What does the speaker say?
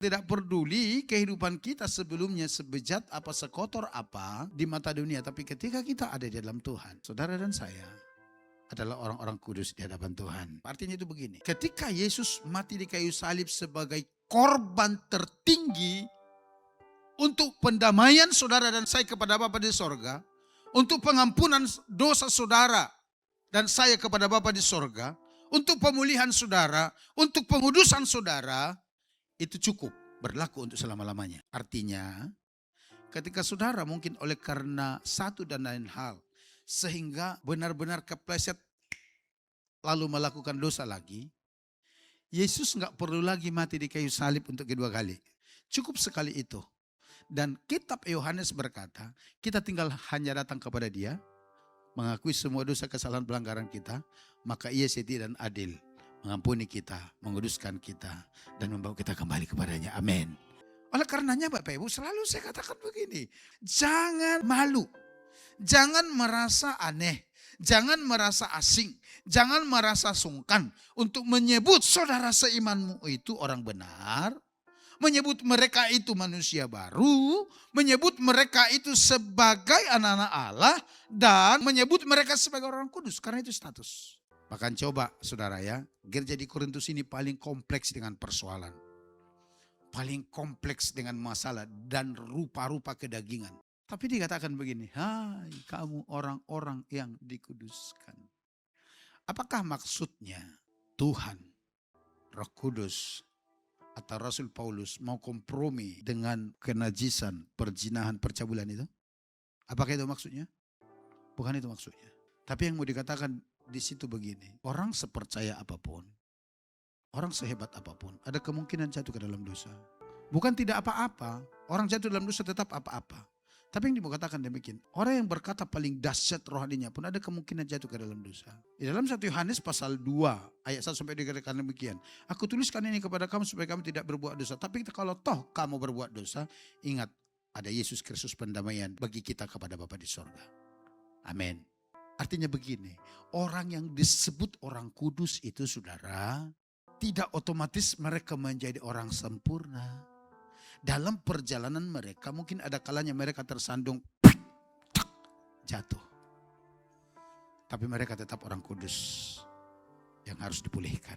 Tidak peduli kehidupan kita sebelumnya sebejat apa, sekotor apa di mata dunia. Tapi ketika kita ada di dalam Tuhan, saudara dan saya adalah orang-orang kudus di hadapan Tuhan. Artinya itu begini, ketika Yesus mati di kayu salib sebagai korban tertinggi untuk pendamaian saudara dan saya kepada Bapa di sorga, untuk pengampunan dosa saudara dan saya kepada Bapa di sorga, untuk pemulihan saudara, untuk pengudusan saudara, itu cukup berlaku untuk selama-lamanya. Artinya, ketika saudara mungkin oleh karena satu dan lain hal, sehingga benar-benar kepleset lalu melakukan dosa lagi, Yesus nggak perlu lagi mati di kayu salib untuk kedua kali. Cukup sekali itu. Dan kitab Yohanes berkata, kita tinggal hanya datang kepada Dia, mengakui semua dosa kesalahan pelanggaran kita, maka Ia setia dan adil, mengampuni kita, menguduskan kita, dan membawa kita kembali kepadanya. Amin. Oleh karenanya Bapak Ibu, selalu saya katakan begini, jangan malu, jangan merasa aneh, jangan merasa asing, jangan merasa sungkan untuk menyebut saudara seimanmu itu orang benar, menyebut mereka itu manusia baru, menyebut mereka itu sebagai anak-anak Allah, dan menyebut mereka sebagai orang kudus, karena itu status. Bahkan coba saudara ya, gereja di Korintus ini paling kompleks dengan persoalan. Paling kompleks dengan masalah dan rupa-rupa kedagingan. Tapi dikatakan begini, hai kamu orang-orang yang dikuduskan. Apakah maksudnya Tuhan, Roh Kudus, atau Rasul Paulus mau kompromi dengan kenajisan, perzinahan, percabulan itu? Apakah itu maksudnya? Bukan itu maksudnya. Tapi yang mau dikatakan di situ begini, orang sepercaya apapun, orang sehebat apapun, ada kemungkinan jatuh ke dalam dosa. Bukan tidak apa-apa, orang jatuh dalam dosa tetap apa-apa. Tapi yang dikatakan demikian, orang yang berkata paling dahsyat rohaninya pun ada kemungkinan jatuh ke dalam dosa. Di dalam 1 Yohanes pasal 2 ayat 1 sampai dikatakan demikian. Aku tuliskan ini kepada kamu supaya kamu tidak berbuat dosa. Tapi kalau toh kamu berbuat dosa, ingat ada Yesus Kristus pendamaian bagi kita kepada Bapa di sorga. Amin. Artinya begini, orang yang disebut orang kudus itu saudara, tidak otomatis mereka menjadi orang sempurna. Dalam perjalanan mereka mungkin ada kalanya mereka tersandung, jatuh. Tapi mereka tetap orang kudus yang harus dipulihkan.